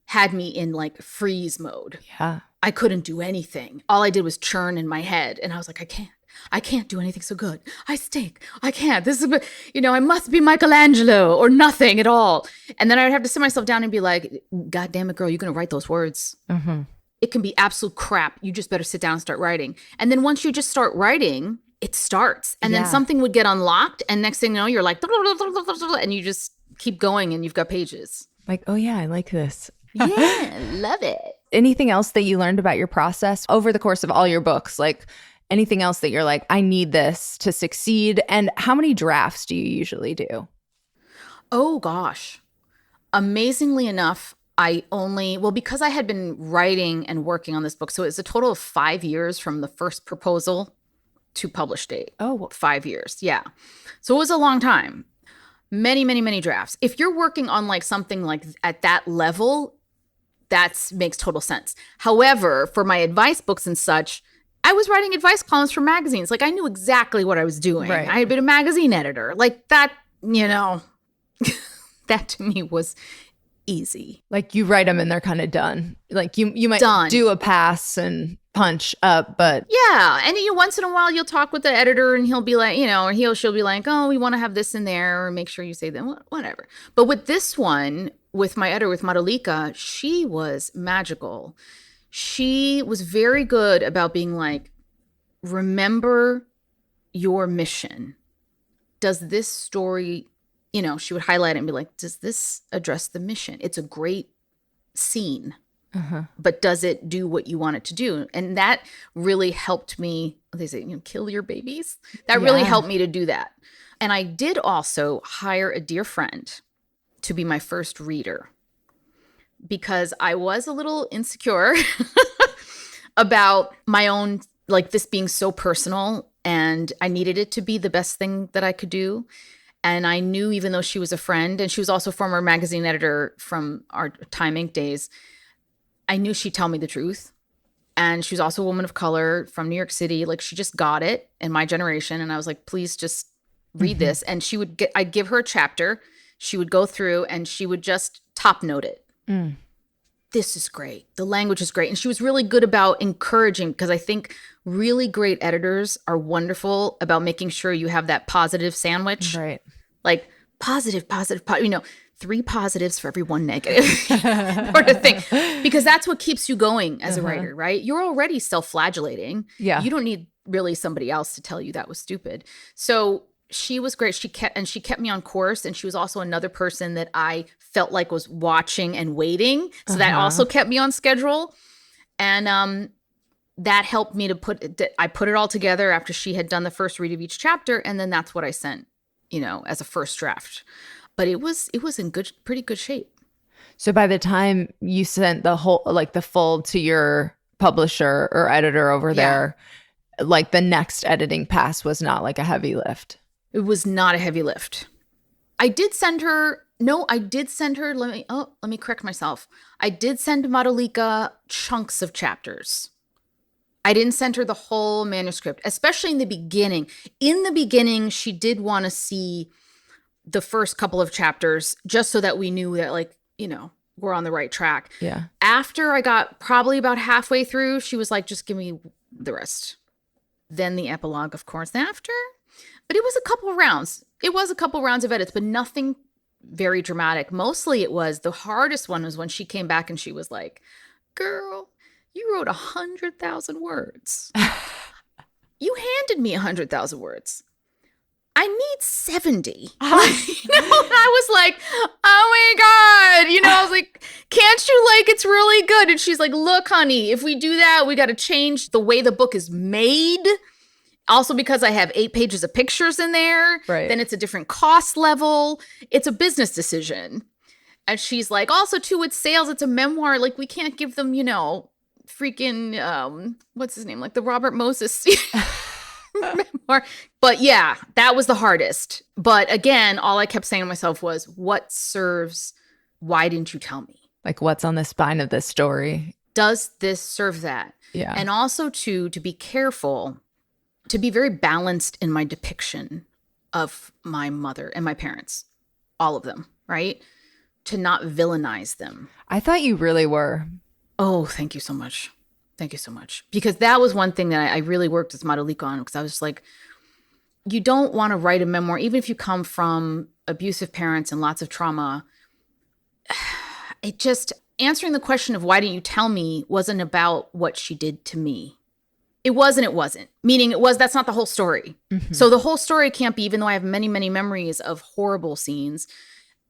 had me in like freeze mode. Yeah. I couldn't do anything. All I did was churn in my head. And I was like, I can't do anything so good. I stink. I can't. This is, I must be Michelangelo or nothing at all. And then I'd have to sit myself down and be like, God damn it, girl, you're going to write those words. Mm-hmm. It can be absolute crap. You just better sit down and start writing. And then once you just start writing, it starts. And then something would get unlocked. And next thing you know, you're like, and you just keep going and you've got pages. Like, oh yeah, I like this. Yeah, love it. Anything else that you learned about your process over the course of all your books? Like anything else that you're like, I need this to succeed? And how many drafts do you usually do? Oh, gosh. Amazingly enough, because I had been writing and working on this book, so it's a total of 5 years from the first proposal to publish date. Oh, 5 years. Yeah. So it was a long time. Many, many, many drafts. If you're working on like something like at that level, that makes total sense. However, for my advice books and such, I was writing advice columns for magazines. Like I knew exactly what I was doing. Right. I had been a magazine editor. Like that, that to me was easy. like you write them and they're kind of done. Like you might Done. do a pass and punch up, but Yeah. And once in a while you'll talk with the editor and he'll be like, or she'll be like, oh, we want to have this in there or make sure you say that, whatever. But with this one, with my editor, with Madalika, she was magical. She was very good about being like, remember your mission. Does this story, she would highlight it and be like, does this address the mission? It's a great scene, but does it do what you want it to do? And that really helped me. They say, kill your babies. That really helped me to do that. And I did also hire a dear friend to be my first reader because I was a little insecure about my own, like this being so personal, and I needed it to be the best thing that I could do. And I knew, even though she was a friend and she was also a former magazine editor from our Time Inc. days, I knew she'd tell me the truth. And she was also a woman of color from New York City. Like she just got it in my generation. And I was like, please just read this. And I'd give her a chapter. She would go through and she would just top note it. This is great. The language is great. And she was really good about encouraging, because I think really great editors are wonderful about making sure you have that positive sandwich. right. Like positive, 3 positives for every 1 negative sort of thing. Because that's what keeps you going as a writer, right? You're already self-flagellating. Yeah. You don't need really somebody else to tell you that was stupid. So she was great. She kept me on course. And she was also another person that I felt like was watching and waiting. So that also kept me on schedule. And that helped me to I put it all together after she had done the first read of each chapter. And then that's what I sent, as a first draft. But it was in pretty good shape. So by the time you sent the whole, like the full to your publisher or editor over there, like the next editing pass was not like a heavy lift. It was not a heavy lift. I did send her, let me correct myself. I did send Madalika chunks of chapters. I didn't send her the whole manuscript, especially in the beginning. In the beginning, she did want to see the first couple of chapters just so that we knew that, like, we're on the right track. Yeah. After I got probably about halfway through, she was like, just give me the rest. Then the epilogue, of course, after. But it was a couple of rounds. It was a couple of rounds of edits, but nothing very dramatic. Mostly it was, the hardest one was when she came back and she was like, girl, you wrote 100,000 words. You handed me 100,000 words. I need 70. I was like, oh my God. I was like, can't you, like, it's really good. And she's like, look, honey, if we do that, we got to change the way the book is made. Also because I have 8 pages of pictures in there, Right. then it's a different cost level. It's a business decision. And she's like, also too, with sales, it's a memoir. Like we can't give them, freaking, what's his name? Like the Robert Moses memoir. But yeah, that was the hardest. But again, all I kept saying to myself was, what serves? Why didn't you tell me? Like what's on the spine of this story? Does this serve that? Yeah. And also to be careful, to be very balanced in my depiction of my mother and my parents, all of them, right? To not villainize them. I thought you really were. Oh, thank you so much. Thank you so much. Because that was one thing that I really worked with Madalika on, because I was like, you don't want to write a memoir, even if you come from abusive parents and lots of trauma. It just, answering the question of why didn't you tell me wasn't about what she did to me. It wasn't. Meaning that's not the whole story. Mm-hmm. So the whole story can't be, even though I have many, many memories of horrible scenes,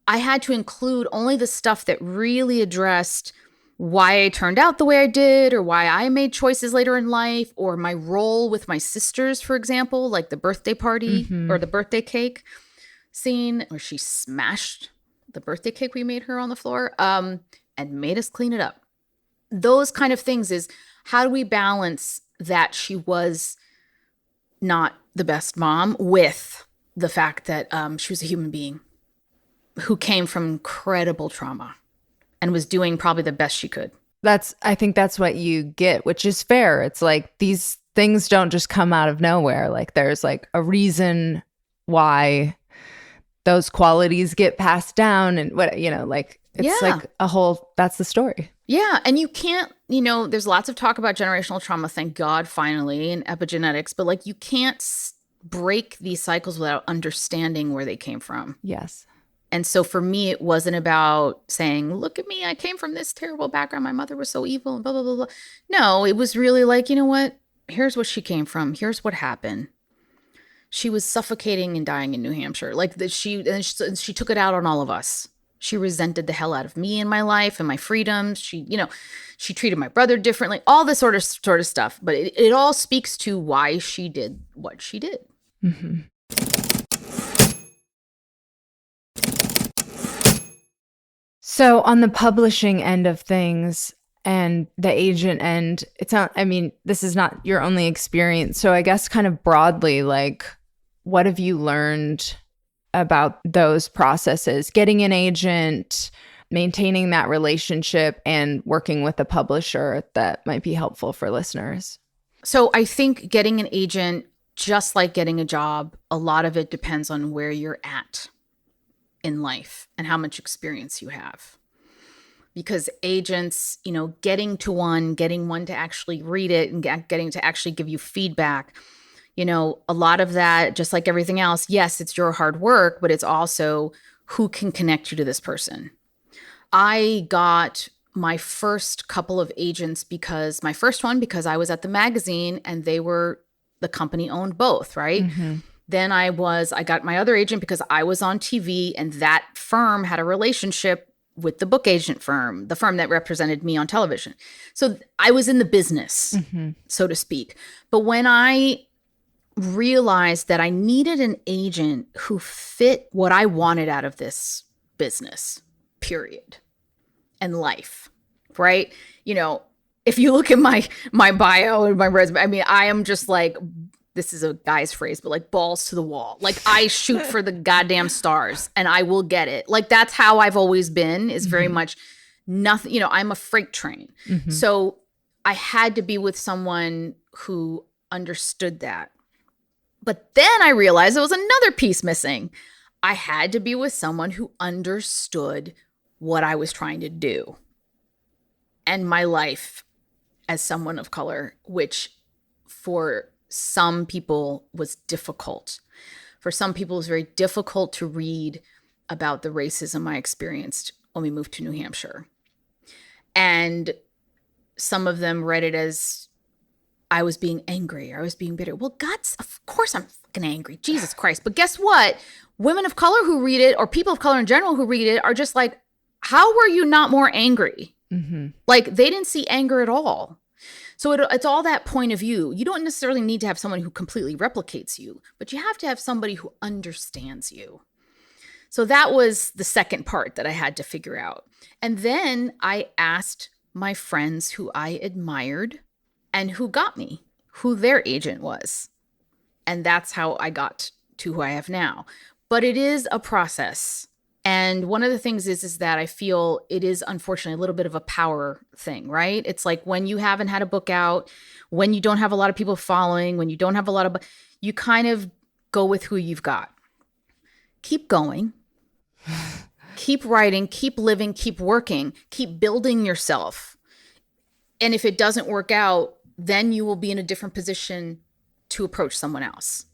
I had to include only the stuff that really addressed why I turned out the way I did, or why I made choices later in life, or my role with my sisters, for example, like the birthday party or the birthday cake scene where she smashed the birthday cake we made her on the floor and made us clean it up. Those kind of things is, how do we balance that she was not the best mom with the fact that she was a human being who came from incredible trauma and was doing probably the best she could. I think that's what you get, which is fair. It's like these things don't just come out of nowhere. Like there's like a reason why those qualities get passed down, and what, like it's like a whole, that's the story. Yeah. And you can't, there's lots of talk about generational trauma, thank God, finally, and epigenetics, but like you can't break these cycles without understanding where they came from. Yes. And so for me, it wasn't about saying, look at me, I came from this terrible background, my mother was so evil and blah, blah, blah, blah. No, it was really like, you know what? Here's what she came from. Here's what happened. She was suffocating and dying in New Hampshire. Like she took it out on all of us. She resented the hell out of me in my life and my freedoms. She treated my brother differently, all this sort of stuff. But it all speaks to why she did what she did. Mm-hmm. So on the publishing end of things and the agent end, it's not, I mean, this is not your only experience. So I guess kind of broadly, like, what have you learned about those processes, getting an agent, maintaining that relationship, and working with a publisher that might be helpful for listeners? So I think getting an agent, just like getting a job, a lot of it depends on where you're at in life and how much experience you have. Because agents, getting one to actually read it and getting to actually give you feedback, a lot of that, just like everything else, yes, it's your hard work, but it's also who can connect you to this person. I got my first couple of agents because I was at the magazine and the company owned both, right? Mm-hmm. Then I got my other agent because I was on TV, and that firm had a relationship with the book agent firm, the firm that represented me on television. So I was in the business, so to speak. But when I realized that I needed an agent who fit what I wanted out of this business, period, and life, right? If you look at my bio and my resume, I mean, I am just like, this is a guy's phrase, but like balls to the wall. Like I shoot for the goddamn stars and I will get it. Like that's how I've always been, is very much nothing, I'm a freight train. Mm-hmm. So I had to be with someone who understood that. But then I realized there was another piece missing. I had to be with someone who understood what I was trying to do and my life as someone of color, which for some people was difficult. For some people, it was very difficult to read about the racism I experienced when we moved to New Hampshire. And some of them read it as I was being angry or I was being bitter. Well, of course I'm fucking angry. Jesus Christ. But guess what? Women of color who read it, or people of color in general who read it, are just like, how were you not more angry? Mm-hmm. Like they didn't see anger at all. So it's all that point of view. You don't necessarily need to have someone who completely replicates you, but you have to have somebody who understands you. So that was the second part that I had to figure out. And then I asked my friends who I admired and who got me, who their agent was. And that's how I got to who I have now. But it is a process. And one of the things is that I feel it is unfortunately a little bit of a power thing, right? It's like when you haven't had a book out, when you don't have a lot of people following, when you don't have a lot of, you kind of go with who you've got. Keep going. Keep writing, keep living, keep working, keep building yourself. And if it doesn't work out, then you will be in a different position to approach someone else.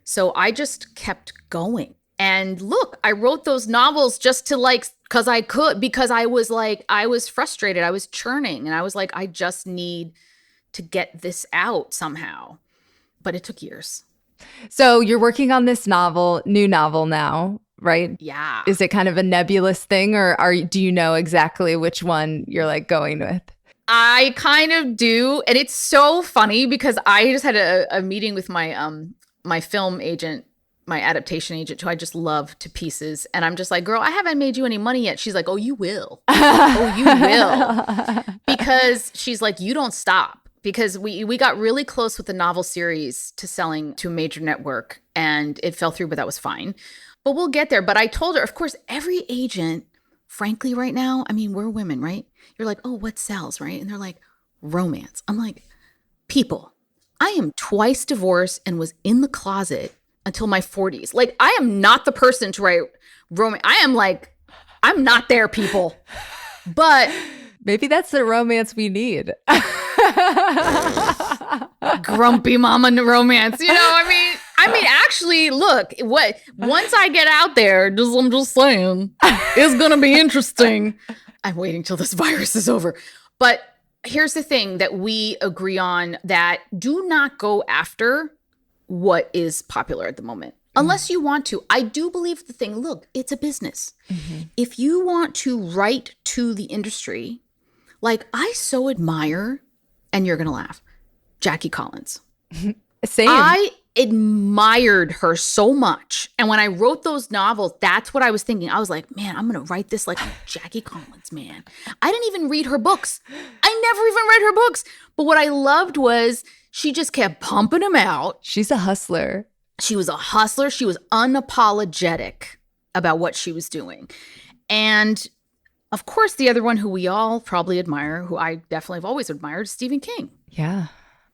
So I just kept going. And look, I wrote those novels just to because I could, because I was frustrated. I was churning and I was like, I just need to get this out somehow. But it took years. So you're working on this new novel now, right? Yeah. Is it kind of a nebulous thing, or do you know exactly which one you're like going with? I kind of do. And it's so funny because I just had a meeting with my my film agent, my adaptation agent, who I just love to pieces. And I'm just like, girl, I haven't made you any money yet. She's like, oh, you will. Oh, you will. Because she's like, you don't stop. Because we got really close with the novel series to selling to a major network, and it fell through, but that was fine. But we'll get there. But I told her, of course, every agent, frankly, right now, I mean, we're women, right? You're like, oh, what sells, right? And they're like, romance. I'm like, people, I am twice divorced and was in the closet until my 40s. Like, I am not the person to write romance. I'm not there, people. But maybe that's the romance we need. Grumpy mama romance, I mean, actually, look, once I get out there, I'm just saying, it's gonna be interesting. I'm waiting till this virus is over. But here's the thing that we agree on, that do not go after what is popular at the moment. Unless you want to. I do believe the thing, look, it's a business. Mm-hmm. If you want to write to the industry, like I so admire, and you're going to laugh, Jackie Collins. Same. I admired her so much. And when I wrote those novels, that's what I was thinking. I was like, man, I'm going to write this like I'm Jackie Collins, man. I didn't even read her books. I never even read her books. But what I loved was she just kept pumping them out. She's a hustler. She was a hustler. She was unapologetic about what she was doing. And of course, the other one who we all probably admire, who I definitely have always admired, is Stephen King. Yeah.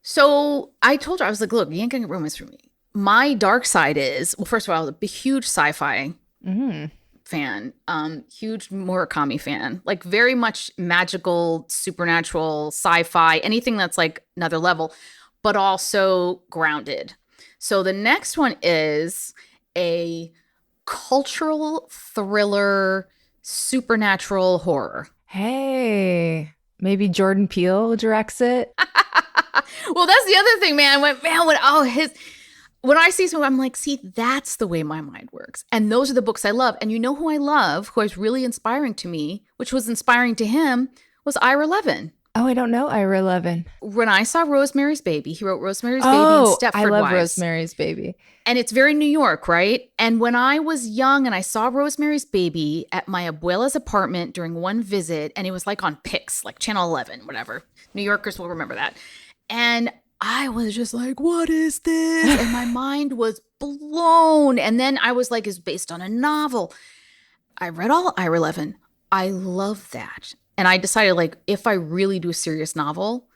So I told her, I was like, look, you ain't gonna get romance from me. My dark side is, well, first of all, I was a huge sci-fi fan, huge Murakami fan, like very much magical, supernatural, sci-fi, anything that's like another level, but also grounded. So the next one is a cultural thriller, supernatural horror. Hey, maybe Jordan Peele directs it. Well, that's the other thing, man. When I see something, I'm like, see, that's the way my mind works. And those are the books I love. And you know who I love, who is really inspiring to me, which was inspiring to him, was Ira Levin. Oh, I don't know Ira Levin. When I saw Rosemary's Baby, he wrote Rosemary's Baby and Stepford Wives. I love Rosemary's Baby. And it's very New York, right? And when I was young and I saw Rosemary's Baby at my abuela's apartment during one visit, and it was like on Pix, like Channel 11, whatever. New Yorkers will remember that. And I was just like, what is this? And my mind was blown. And then I was like, it's based on a novel. I read all Ira Levin. I love that. And I decided, like, if I really do a serious novel,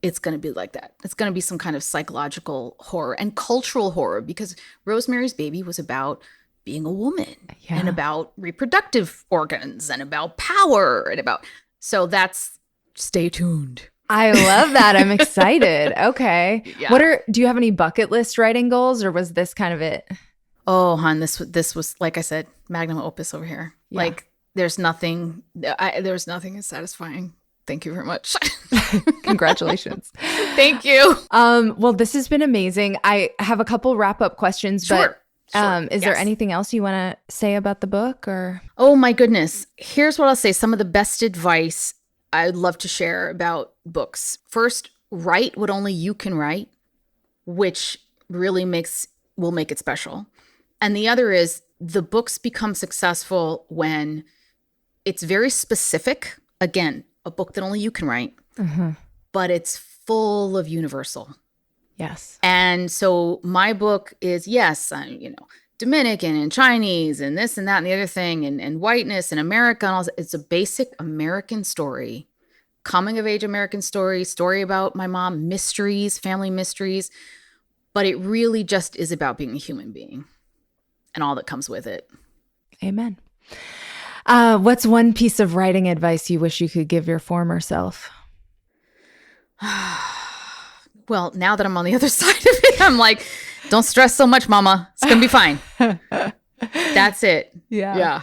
it's going to be like that. It's going to be some kind of psychological horror and cultural horror, because Rosemary's Baby was about being a woman and about reproductive organs and about power and about, so that's, stay tuned. I love that. I'm excited. Okay. Yeah. Do you have any bucket list writing goals, or was this kind of it? Oh, hon, this was, like I said, magnum opus over here. Yeah. Like, there's nothing as satisfying. Thank you very much. Congratulations. Thank you. Well, this has been amazing. I have a couple wrap-up questions, Sure. Is there anything else you want to say about the book, or? Oh my goodness. Here's what I'll say. Some of the best advice I'd love to share about books. First, write what only you can write, which really will make it special. And the other is the books become successful when it's very specific. Again, a book that only you can write, but it's full of universal. Yes. And so my book is, yes, Dominican and Chinese and this and that and the other thing and whiteness and America and all that. It's a basic American story, coming of age American story about my mom, mysteries, family mysteries. But it really just is about being a human being and all that comes with it. Amen. What's one piece of writing advice you wish you could give your former self? Well, now that I'm on the other side of it, I'm like, don't stress so much, mama. It's going to be fine. That's it. Yeah.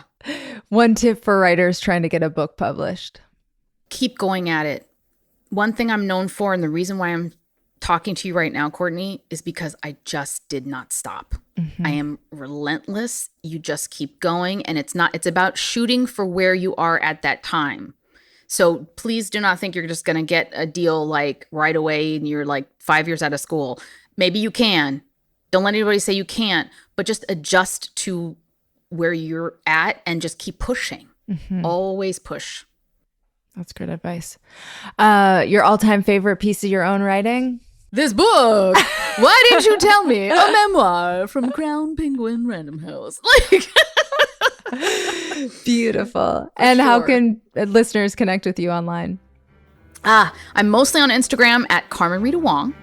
One tip for writers trying to get a book published. Keep going at it. One thing I'm known for, and the reason why I'm talking to you right now, Courtney, is because I just did not stop. I am relentless. You just keep going. And it's about shooting for where you are at that time. So please do not think you're just going to get a deal like right away and you're like 5 years out of school. Maybe you can. Don't let anybody say you can't, but just adjust to where you're at and just keep pushing. Always push. That's good advice. Your all-time favorite piece of your own writing? This book. Why didn't you tell me? A memoir from Crown Penguin Random House. Beautiful. And how can listeners connect with you online? I'm mostly on Instagram at Carmen Rita Wong.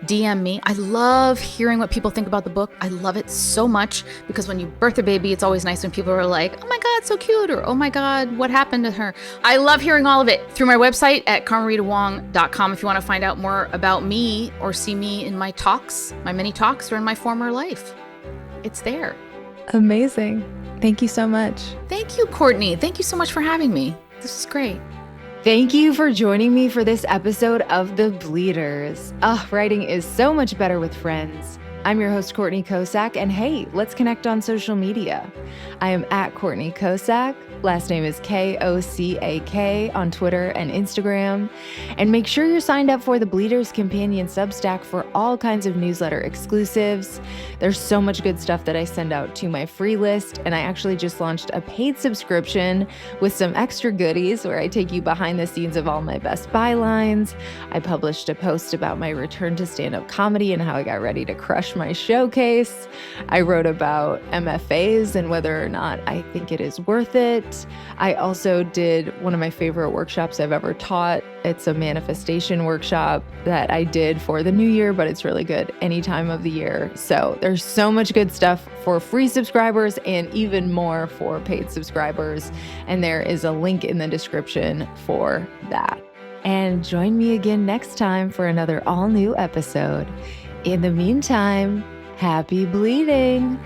DM me. I love hearing what people think about the book. I love it so much because when you birth a baby, it's always nice when people are like, oh my God, so cute, or oh my God, what happened to her? I love hearing all of it through my website at carmenritawong.com if you want to find out more about me or see me in my talks, my mini talks, or in my former life. It's there. Amazing. Thank you so much. Thank you, Courtney. Thank you so much for having me. This is great. Thank you for joining me for this episode of The Bleeders. Writing is so much better with friends. I'm your host, Courtney Kosak, and hey, let's connect on social media. I am at Courtney Kosak. Last name is Kosak on Twitter and Instagram. And make sure you're signed up for the Bleeders Companion Substack for all kinds of newsletter exclusives. There's so much good stuff that I send out to my free list, and I actually just launched a paid subscription with some extra goodies where I take you behind the scenes of all my best bylines. I published a post about my return to stand-up comedy and how I got ready to crush my showcase. I wrote about MFAs and whether or not I think it is worth it. I also did one of my favorite workshops I've ever taught. It's a manifestation workshop that I did for the new year, but it's really good any time of the year. So there's so much good stuff for free subscribers and even more for paid subscribers. And there is a link in the description for that. And join me again next time for another all new episode. In the meantime, happy bleeding.